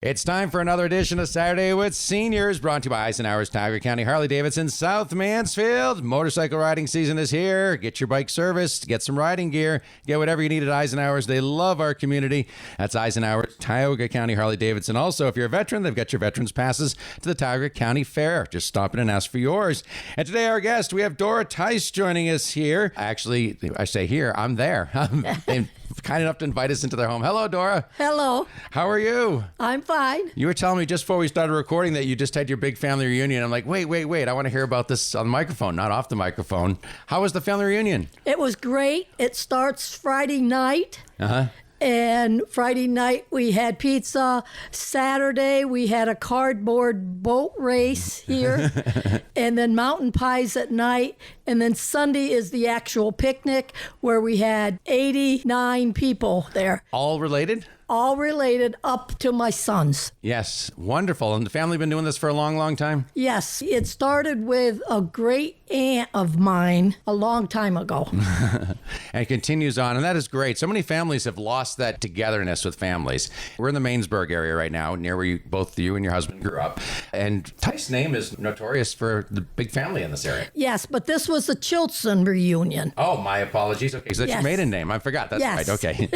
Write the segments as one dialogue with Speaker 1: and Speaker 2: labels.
Speaker 1: It's time for another edition of Saturday with Seniors, brought to you by Eisenhower's Tiger County Harley-Davidson, South Mansfield. Motorcycle riding season is here. Get your bike serviced, get some riding gear, get whatever you need at Eisenhower's. They love our community. That's Eisenhower's Tioga County Harley-Davidson. Also, if you're a veteran, they've got your veterans passes to the Tioga County Fair. Just stop in and ask for yours. And today, our guest, we have Dora Tice joining us here. Actually, I say here, I'm there. They're kind enough to invite us into their home. Hello, Dora.
Speaker 2: Hello.
Speaker 1: How are you?
Speaker 2: I'm fine.
Speaker 1: You were telling me just before we started recording that you just had your big family reunion. I'm like, wait. I want to hear about this on the microphone, not off the microphone. How was the family reunion?
Speaker 2: It was great. It starts Friday night.
Speaker 1: Uh-huh.
Speaker 2: And Friday night we had pizza. Saturday we had a cardboard boat race here. And then mountain pies at night. And then Sunday is the actual picnic where we had 89 people there.
Speaker 1: All related?
Speaker 2: All related up to my sons.
Speaker 1: Yes. Wonderful. And the family been doing this for a long, long time?
Speaker 2: Yes. It started with a great aunt of mine a long time ago.
Speaker 1: And it continues on. And that is great. So many families have lost that togetherness with families. We're in the Mainesburg area right now, near where both you and your husband grew up. And Tice's name is notorious for the big family in this area.
Speaker 2: Yes, but this was the Chilson reunion.
Speaker 1: Oh, my apologies. Okay, so that's your maiden name. I forgot. That's
Speaker 2: yes.
Speaker 1: Right. Okay.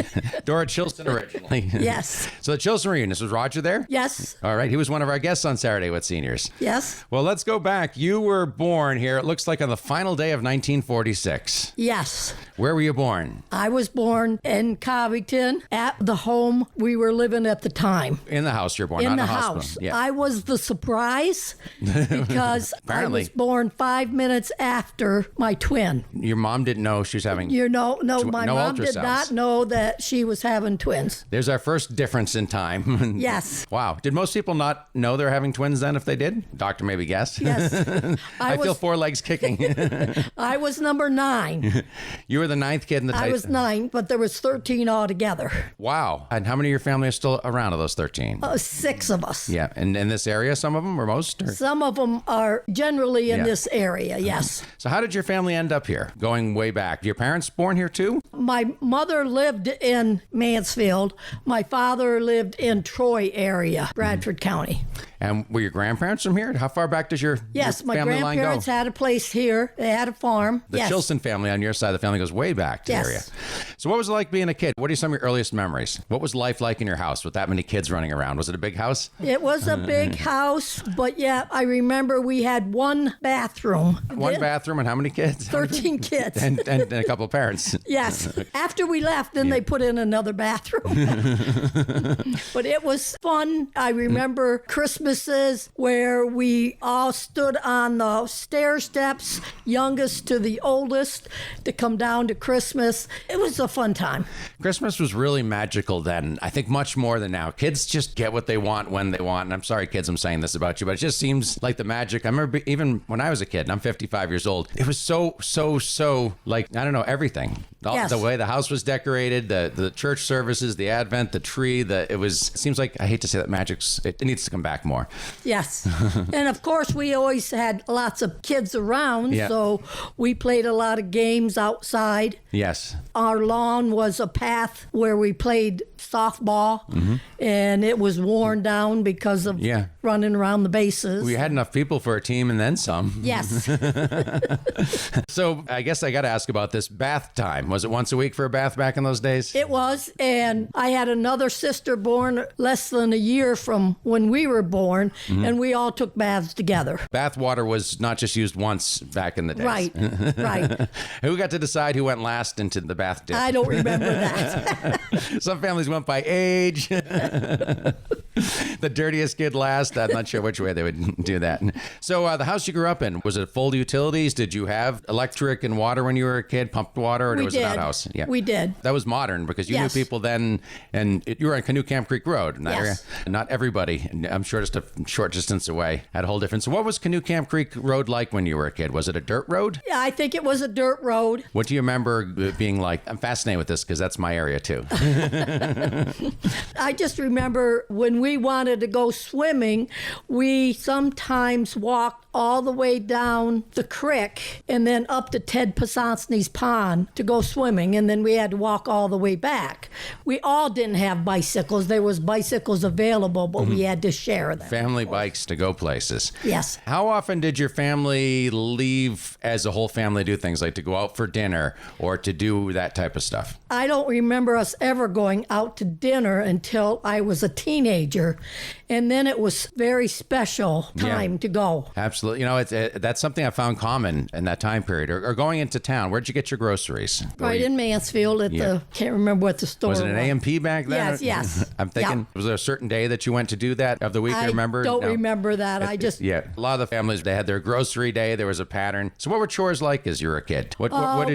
Speaker 1: Dora Chilson originally.
Speaker 2: Yes.
Speaker 1: So the Chilson reunion. Was Roger there?
Speaker 2: Yes.
Speaker 1: All right. He was one of our guests on Saturday with Seniors.
Speaker 2: Yes.
Speaker 1: Well, let's go back. You were born here, it looks like on the final day of 1946.
Speaker 2: Yes.
Speaker 1: Where were you born?
Speaker 2: I was born in Covington at the home we were living at the time.
Speaker 1: In the house you're born,
Speaker 2: in
Speaker 1: not
Speaker 2: the
Speaker 1: in the
Speaker 2: house.
Speaker 1: hospital. Yeah.
Speaker 2: I was the surprise because I was born 5 minutes after my twin.
Speaker 1: Your mom didn't know she was having...
Speaker 2: My mom did not know that she was having twins.
Speaker 1: There's our first difference in time.
Speaker 2: Yes.
Speaker 1: Wow. Did most people not know they're having twins then if they did? Doctor maybe guess?
Speaker 2: Yes.
Speaker 1: I feel four legs kicking.
Speaker 2: I was number 9.
Speaker 1: You were the 9th kid in the...
Speaker 2: I was 9, but there was 13 altogether.
Speaker 1: Wow. And how many of your family are still around of those 13?
Speaker 2: 6 of us.
Speaker 1: Yeah. And in this area, some of them or most? Or?
Speaker 2: Some of them are generally in this area, yes.
Speaker 1: So how did your family end up here, going way back? Your parents born here too?
Speaker 2: My mother lived in Mansfield. My father lived in Troy area, Bradford County.
Speaker 1: And were your grandparents from here? How far back does your family line go?
Speaker 2: My grandparents had a place here. They had a farm.
Speaker 1: The Chilson family on your side of the family goes way back to the area. So what was it like being a kid? What are some of your earliest memories? What was life like in your house with that many kids running around? Was it a big house?
Speaker 2: It was a big house, but yeah, I remember we had one bathroom.
Speaker 1: One bathroom and how many kids?
Speaker 2: 13 kids.
Speaker 1: and a couple of parents.
Speaker 2: Yes. After we left, then they put in another bathroom. But it was fun. I remember Christmases where we all stood on the stair steps, youngest to the oldest, to come down to Christmas. It was a fun time.
Speaker 1: Christmas was really magical then. I think much more than now. Kids just get what they want when they want. And I'm sorry, kids, I'm saying this about you, but it just seems like the magic. I remember even when I was a kid, and I'm 55 years old, it was so like, I don't know, everything. The way the house was decorated, the church services, the Advent, the tree, it seems like, I hate to say that it needs to come back more.
Speaker 2: Yes. And of course, we always had lots of kids around, so we played a lot of games outside.
Speaker 1: Yes.
Speaker 2: Our lawn was a path where we played softball, and it was worn down because of running around the bases.
Speaker 1: We had enough people for a team and then some.
Speaker 2: Yes.
Speaker 1: So I guess I got to ask about this bath time. Was it once a week for a bath back in those days?
Speaker 2: It was, and I had another sister born less than a year from when we were born, and we all took baths together.
Speaker 1: Bath water was not just used once back in the days.
Speaker 2: Right.
Speaker 1: Who got to decide who went last into the bath dip?
Speaker 2: I don't remember that.
Speaker 1: Some families went by age. The dirtiest kid last. I'm not sure which way they would do that. So the house you grew up in, was it full utilities? Did you have electric and water when you were a kid, pumped water, or was it outhouse?
Speaker 2: Yeah, we did.
Speaker 1: That was modern because you knew people then, and you were on Canoe Camp Creek Road in that area. Not everybody, I'm sure just a short distance away, had a whole different. So what was Canoe Camp Creek Road like when you were a kid? Was it a dirt road?
Speaker 2: Yeah, I think it was a dirt road.
Speaker 1: What do you remember being like? I'm fascinated with this because that's my area too.
Speaker 2: I just remember when we wanted wanted to go swimming, we sometimes walked all the way down the creek and then up to Ted Pisonsny's pond to go swimming, and then we had to walk all the way back. We all didn't have bicycles. There was bicycles available, but we had to share them.
Speaker 1: Family bikes to go places.
Speaker 2: Yes.
Speaker 1: How often did your family leave as a whole family do things like to go out for dinner or to do that type of stuff?
Speaker 2: I don't remember us ever going out to dinner until I was a teenager, and then it was very special time to go.
Speaker 1: Absolutely. You know, that's something I found common in that time period. Or going into town. Where'd you get your groceries?
Speaker 2: Right in Mansfield at the, can't remember what the store was.
Speaker 1: Was it an A&P back then?
Speaker 2: Yes.
Speaker 1: I'm thinking, was there a certain day that you went to do that of the week?
Speaker 2: I
Speaker 1: remember?
Speaker 2: don't remember that. A
Speaker 1: lot of the families, they had their grocery day. There was a pattern. So what were chores like as you were a kid? What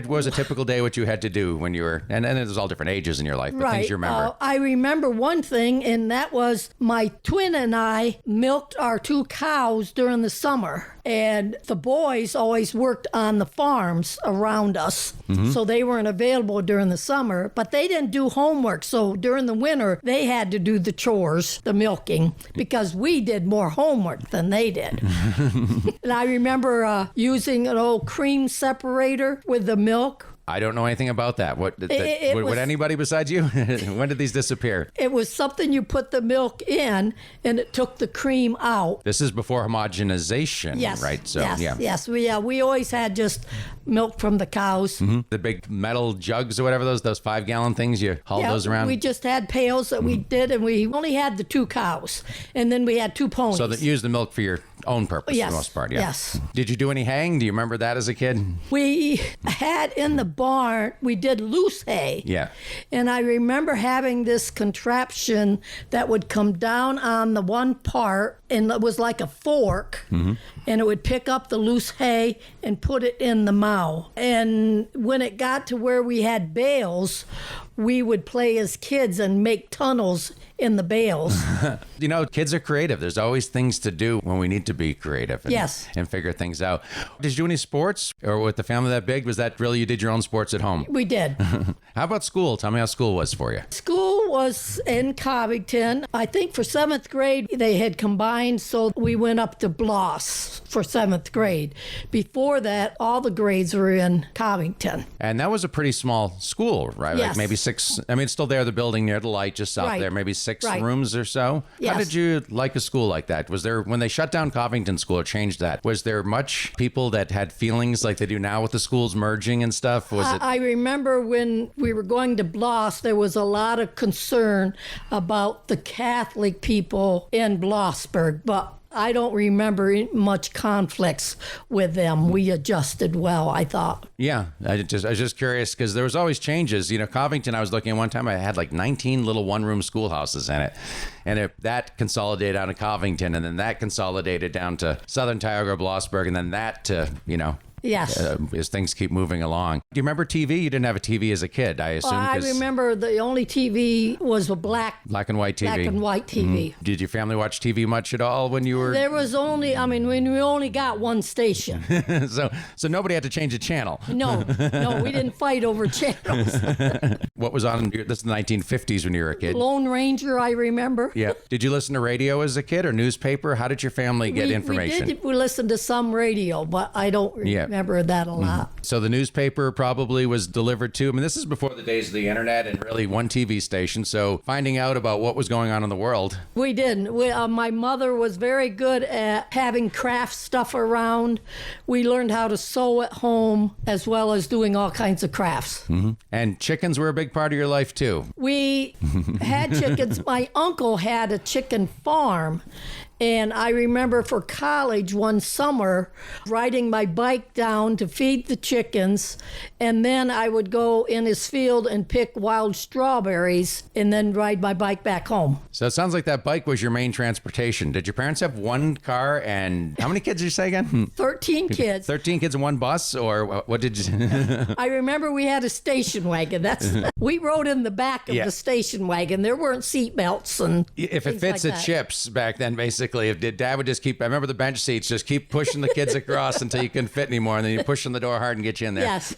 Speaker 1: was a typical day what you had to do when you were, and it was all different ages in your life, but things you remember?
Speaker 2: I remember one thing, and that was my twin and I milked our 2 cows during the summer. And the boys always worked on the farms around us, so they weren't available during the summer, but they didn't do homework. So during the winter, they had to do the chores, the milking, because we did more homework than they did. And I remember using an old cream separator with the milk.
Speaker 1: I don't know anything about that. Would anybody besides you? When did these disappear?
Speaker 2: It was something you put the milk in, and it took the cream out.
Speaker 1: This is before homogenization, right? So,
Speaker 2: yes. We always had just milk from the cows.
Speaker 1: The big metal jugs or whatever, those 5-gallon things, you hauled those around?
Speaker 2: We just had pails that we did, and we only had the 2 cows. And then we had 2 ponies.
Speaker 1: So that you used the milk for your own purpose for the most part,
Speaker 2: Yes.
Speaker 1: Did you do any haying? Do you remember that as a kid?
Speaker 2: We had in the barn, we did loose hay.
Speaker 1: Yeah.
Speaker 2: And I remember having this contraption that would come down on the one part, and it was like a fork, and it would pick up the loose hay and put it in the mow. And when it got to where we had bales, we would play as kids and make tunnels in the bales.
Speaker 1: You know, kids are creative. There's always things to do when we need to be creative and figure things out. Did you do any sports, or with the family that big? Was that really you did your own sports at home?
Speaker 2: We did.
Speaker 1: How about school? Tell me how school was for you.
Speaker 2: School was in Covington. I think for 7th grade, they had combined, so we went up to Bloss for 7th grade. Before that, all the grades were in Covington.
Speaker 1: And that was a pretty small school, right?
Speaker 2: Yes.
Speaker 1: Like maybe 6, I mean, it's still there, the building near the light, just out there, maybe 6 rooms or so.
Speaker 2: Yes.
Speaker 1: How did you like a school like that? Was there, when they shut down Covington School or changed that, was there much people that had feelings like they do now with the schools merging and stuff? Was it?
Speaker 2: I remember when we were going to Bloss, there was a lot of concern about the Catholic people in Blossburg, but I don't remember much conflicts with them. We adjusted well, I thought.
Speaker 1: Yeah, I was just curious because there was always changes. You know, Covington, I was looking at one time, I had like 19 little one-room schoolhouses in it. And that consolidated down to Covington, and then that consolidated down to Southern Tioga, Blossburg, and then that to,
Speaker 2: Yes.
Speaker 1: As things keep moving along. Do you remember TV? You didn't have a TV as a kid, I assume.
Speaker 2: I remember the only TV was a black
Speaker 1: and white TV.
Speaker 2: Black and white TV.
Speaker 1: Did your family watch TV much at all when you were?
Speaker 2: There was only, when we only got one station.
Speaker 1: so nobody had to change a channel.
Speaker 2: No, we didn't fight over channels.
Speaker 1: What was on? This is the 1950s when you were a kid.
Speaker 2: Lone Ranger, I remember.
Speaker 1: Yeah. Did you listen to radio as a kid or newspaper? How did your family get information?
Speaker 2: We listened to some radio, but I don't remember that a lot.
Speaker 1: So the newspaper probably was delivered to. I mean, this is before the days of the internet and really one TV station. So finding out about what was going on in the world.
Speaker 2: We didn't. My mother was very good at having craft stuff around. We learned how to sew at home as well as doing all kinds of crafts.
Speaker 1: And chickens were a big part of your life too.
Speaker 2: We had chickens. My uncle had a chicken farm. And I remember for college one summer riding my bike down to feed the chickens, and then I would go in his field and pick wild strawberries and then ride my bike back home.
Speaker 1: So it sounds like that bike was your main transportation. Did your parents have one car, and how many kids did you say again?
Speaker 2: 13 kids.
Speaker 1: 13 kids in one bus, or what did you?
Speaker 2: I remember we had a station wagon. We rode in the back of the station wagon. There weren't seat belts and
Speaker 1: if it fits,
Speaker 2: like
Speaker 1: it ships back then, basically. If Dad would just keep, I remember the bench seats, just keep pushing the kids across until you couldn't fit anymore. anymore, and then you push on the door hard and get you in there.
Speaker 2: Yes.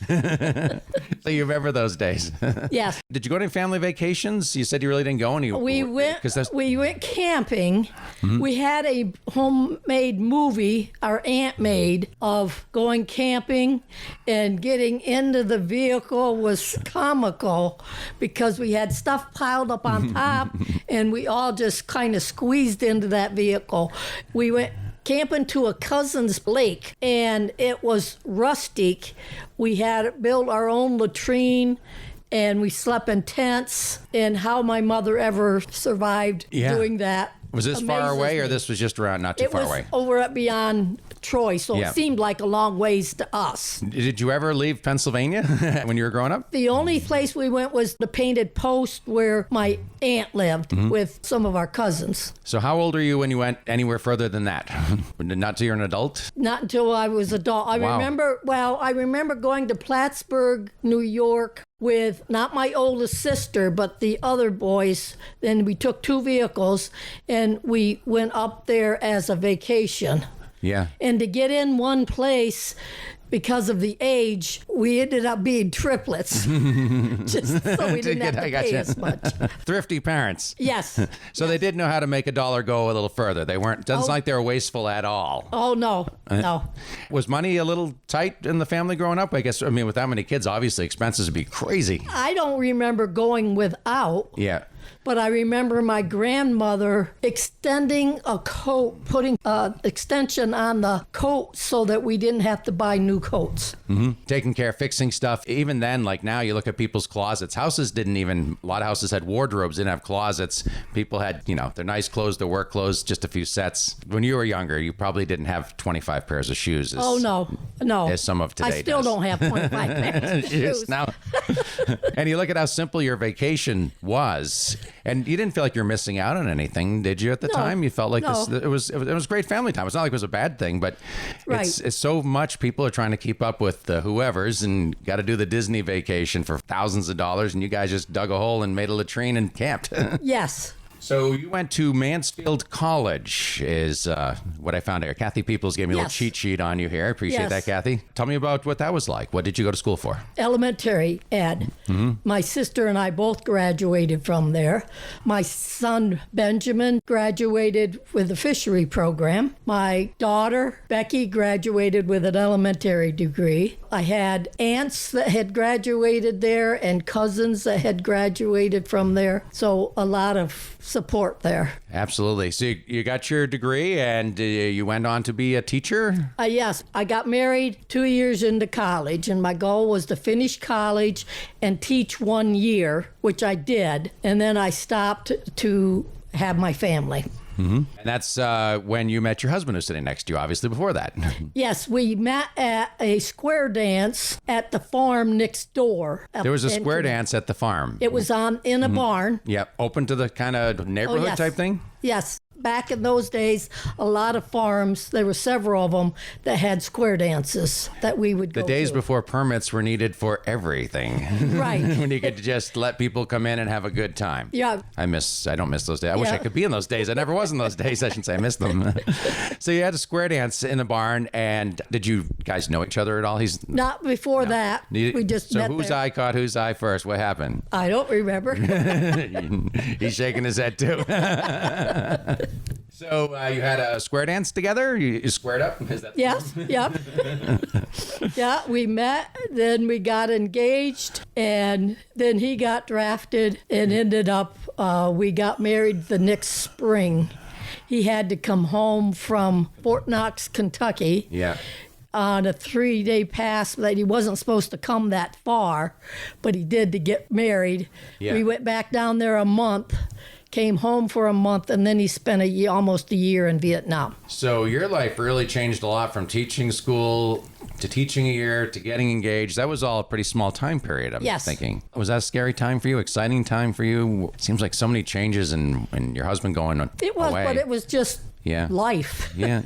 Speaker 1: So you remember those days.
Speaker 2: Yes.
Speaker 1: Did you go to any family vacations? You said you really didn't go any.
Speaker 2: We went camping.
Speaker 1: Mm-hmm.
Speaker 2: We had a homemade movie our aunt made of going camping, and getting into the vehicle was comical because we had stuff piled up on top and we all just kind of squeezed into that vehicle. We went camping to a cousin's lake, and it was rustic. We had built our own latrine, and we slept in tents. And how my mother ever survived doing that.
Speaker 1: Was this far away, or this was just around not too far away?
Speaker 2: It was over at beyond Troy, so it seemed like a long ways to us.
Speaker 1: Did you ever leave Pennsylvania when you were growing up?
Speaker 2: The only place we went was the Painted Post, where my aunt lived with some of our cousins.
Speaker 1: So how old are you when you went anywhere further than that? Not until you're an adult?
Speaker 2: Not until I was adult. I remember going to Plattsburgh, New York, with not my oldest sister, but the other boys. Then we took 2 vehicles and we went up there as a vacation.
Speaker 1: Yeah.
Speaker 2: And to get in one place, because of the age, we ended up being triplets, just so we didn't have to pay as much.
Speaker 1: Thrifty parents.
Speaker 2: Yes.
Speaker 1: So they did know how to make a dollar go a little further. They weren't, doesn't like they were wasteful at all.
Speaker 2: Oh, no, no.
Speaker 1: Was money a little tight in the family growing up? I guess, with that many kids, obviously expenses would be crazy.
Speaker 2: I don't remember going without.
Speaker 1: Yeah.
Speaker 2: But I remember my grandmother extending a coat, putting an extension on the coat so that we didn't have to buy new coats.
Speaker 1: Mm-hmm. Taking care, fixing stuff. Even then, like now, you look at people's closets. Houses a lot of houses had wardrobes, didn't have closets. People had, their nice clothes, their work clothes, just a few sets. When you were younger, you probably didn't have 25 pairs of shoes.
Speaker 2: No.
Speaker 1: As some of today
Speaker 2: I still don't have 25 pairs of shoes.
Speaker 1: Now, and you look at how simple your vacation was. And you didn't feel like you were missing out on anything, did you, at the time? You felt like it was great family time. It's not like it was a bad thing, but it's so much people are trying to keep up with the whoever's and got to do the Disney vacation for thousands of dollars, and you guys just dug a hole and made a latrine and camped.
Speaker 2: Yes.
Speaker 1: So you went to Mansfield College is what I found here. Kathy Peoples gave me a little cheat sheet on you here. I appreciate that, Kathy. Tell me about what that was like. What did you go to school for?
Speaker 2: Elementary ed. Mm-hmm. My sister and I both graduated from there. My son, Benjamin, graduated with a fishery program. My daughter, Becky, graduated with an elementary degree. I had aunts that had graduated there and cousins that had graduated from there. So a lot of support there.
Speaker 1: Absolutely. So you got your degree and you went on to be a teacher?
Speaker 2: Yes. I got married 2 years into college, and my goal was to finish college and teach 1 year, which I did. And then I stopped to have my family.
Speaker 1: Mm-hmm. And that's when you met your husband who's sitting next to you, obviously, before that.
Speaker 2: Yes, we met at a square dance at the farm next door.
Speaker 1: There was a square dance at the farm.
Speaker 2: It was in a barn.
Speaker 1: Yep, open to the kind of neighborhood type thing?
Speaker 2: Yes. Back in those days, a lot of farms, there were several of them that had square dances that we would go to.
Speaker 1: The days before permits were needed for everything.
Speaker 2: Right.
Speaker 1: When you could just let people come in and have a good time.
Speaker 2: Yeah.
Speaker 1: I don't miss those days. I wish I could be in those days. I never was in those days. I shouldn't say I missed them. So you had a square dance in the barn, and did you guys know each other at all?
Speaker 2: Not before that. We just met
Speaker 1: So whose
Speaker 2: there.
Speaker 1: eye caught whose eye first? What happened?
Speaker 2: I don't remember.
Speaker 1: He's shaking his head too. So you had a square dance together? You squared up? Is that
Speaker 2: Yes, yep. Yeah, we met, then we got engaged, and then he got drafted and ended up, we got married the next spring. He had to come home from Fort Knox, Kentucky.
Speaker 1: Yeah.
Speaker 2: On a 3-day pass that he wasn't supposed to come that far, but he did to get married.
Speaker 1: Yeah.
Speaker 2: We went back down there a month, came home for a month, and then he spent almost a year in Vietnam.
Speaker 1: So your life really changed a lot from teaching school to teaching a year to getting engaged. That was all a pretty small time period, I'm thinking. Was that a scary time for you? Exciting time for you? It seems like so many changes and your husband going away.
Speaker 2: It was, but it was just life.
Speaker 1: Yeah.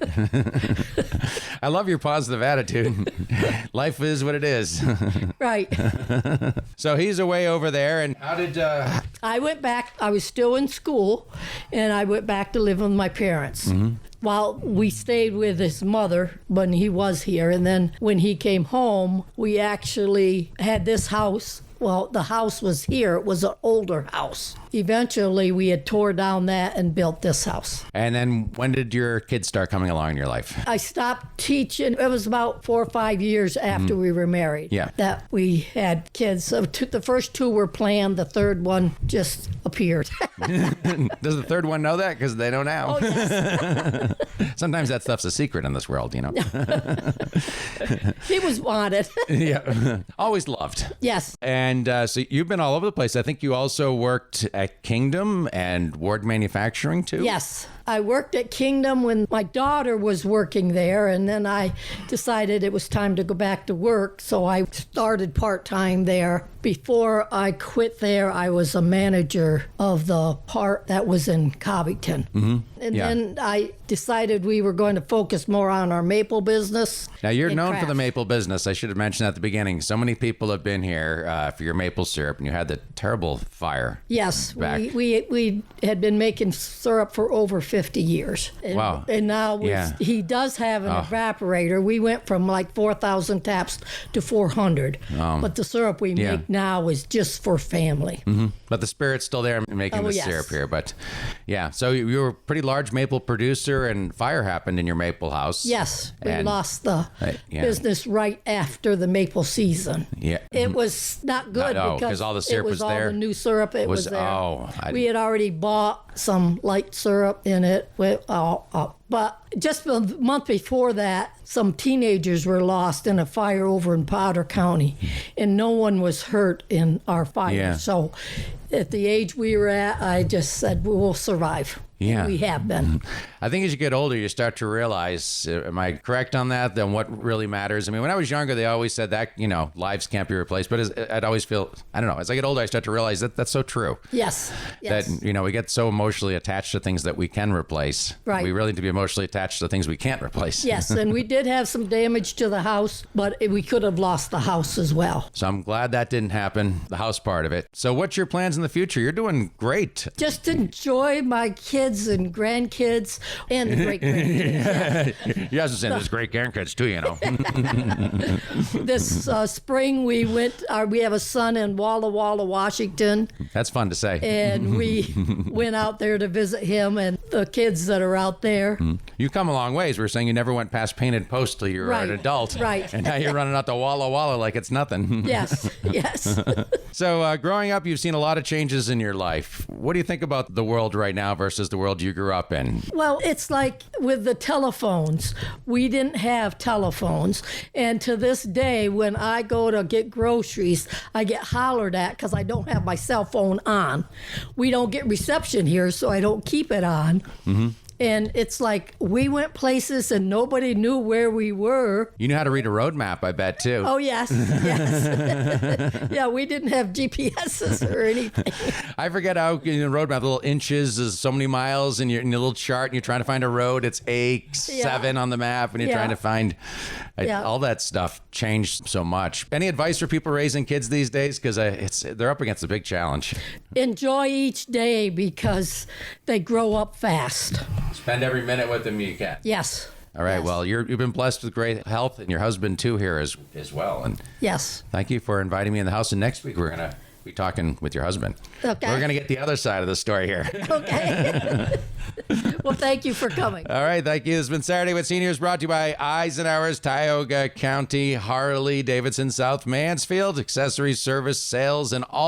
Speaker 1: I love your positive attitude. Life is what it is.
Speaker 2: Right.
Speaker 1: So he's away over there, and how did...
Speaker 2: I went back. I was still in school, and I went back to live with my parents. Mm-hmm. while we stayed with his mother when he was here. And then when he came home, we actually had this house. Well, the house was here. It was an older house. Eventually, we had tore down that and built this house.
Speaker 1: And then when did your kids start coming along in your life?
Speaker 2: I stopped teaching. It was about 4 or 5 years after we were married that we had kids. So the first 2 were planned. The third one just appeared.
Speaker 1: Does the third one know that? Because they don't now.
Speaker 2: Oh, yes.
Speaker 1: Sometimes that stuff's a secret in this world, you know.
Speaker 2: He was wanted.
Speaker 1: Yeah. Always loved.
Speaker 2: Yes.
Speaker 1: And so you've been all over the place. I think you also worked at Kingdom and Ward Manufacturing, too?
Speaker 2: Yes. I worked at Kingdom when my daughter was working there, and then I decided it was time to go back to work, so I started part-time there. Before I quit there, I was a manager of the part that was in Covington.
Speaker 1: Mm-hmm.
Speaker 2: And then I decided we were going to focus more on our maple business.
Speaker 1: Now, you're known for
Speaker 2: craft.
Speaker 1: the maple business. I should have mentioned at the beginning. So many people have been here for your maple syrup, and you had the terrible fire.
Speaker 2: Yes,
Speaker 1: back.
Speaker 2: we had been making syrup for over 50 years. And,
Speaker 1: Wow.
Speaker 2: And now he does have an evaporator. We went from like 4,000 taps to 400. But the syrup we make now is just for family.
Speaker 1: Mm-hmm. But the spirit's still there making the syrup here. But yeah, so you were a pretty large maple producer, and fire happened in your maple house.
Speaker 2: Yes, we
Speaker 1: And-
Speaker 2: lost the business right after the maple season.
Speaker 1: Yeah.
Speaker 2: It was not good because
Speaker 1: all the syrup
Speaker 2: it
Speaker 1: was
Speaker 2: was
Speaker 1: there?
Speaker 2: all the new syrup. It was there. We had already bought some light syrup in it. But just a month before that, some teenagers were lost in a fire over in Potter County, and no one was hurt in our fire.
Speaker 1: Yeah.
Speaker 2: So at the age we were at, I just said, we'll survive.
Speaker 1: Yeah.
Speaker 2: And we have been.
Speaker 1: I think as you get older, you start to realize, am I correct on that? Then what really matters? I mean, when I was younger, they always said that, lives can't be replaced. But I'd always feel, I don't know, as I get older, I start to realize that that's so true.
Speaker 2: Yes.
Speaker 1: That, we get so emotionally attached to things that we can replace.
Speaker 2: Right.
Speaker 1: We really need to be emotionally attached to things we can't replace.
Speaker 2: Yes, and we did have some damage to the house, but we could have lost the house as well.
Speaker 1: So I'm glad that didn't happen, the house part of it. So what's your plans in the future? You're doing great.
Speaker 2: Just enjoy my kids and grandkids and the great grandkids.
Speaker 1: You guys are saying there's great grandkids too,
Speaker 2: This spring we have a son in Walla Walla, Washington,
Speaker 1: That's fun to say.
Speaker 2: and we went out there to visit him and the kids that are out there.
Speaker 1: You come a long ways. We're saying you never went past Painted Post till you were an adult.
Speaker 2: Right.
Speaker 1: And now you're running out to Walla Walla like it's nothing.
Speaker 2: Yes, yes.
Speaker 1: So growing up, you've seen a lot of changes in your life. What do you think about the world right now versus the world you grew up in?
Speaker 2: Well, it's like with the telephones. We didn't have telephones. And to this day, when I go to get groceries, I get hollered at because I don't have my cell phone on. We don't get reception here, so I don't keep it on. Mm-hmm. And it's like we went places and nobody knew where we were.
Speaker 1: You knew how to read a road map, I bet, too.
Speaker 2: Oh, yes, yes. Yeah, we didn't have GPSs or anything.
Speaker 1: I forget how road map, the little inches is so many miles in your little chart, and you're trying to find a road. It's A7 on the map, and you're trying to find all that stuff changed so much. Any advice for people raising kids these days? Because they're up against a big challenge.
Speaker 2: Enjoy each day because they grow up fast.
Speaker 1: Spend every minute with them you can.
Speaker 2: Yes.
Speaker 1: All right.
Speaker 2: Yes.
Speaker 1: Well, you've been blessed with great health, and your husband too here as well. And
Speaker 2: yes.
Speaker 1: Thank you for inviting me in the house. And next week we're gonna be talking with your husband.
Speaker 2: Okay.
Speaker 1: We're gonna get the other side of the story here.
Speaker 2: Okay. Well, thank you for coming.
Speaker 1: All right. Thank you. This has been Saturday with Seniors, brought to you by Eisenhower's, Tioga County, Harley Davidson, South Mansfield, accessories, service, sales, and all.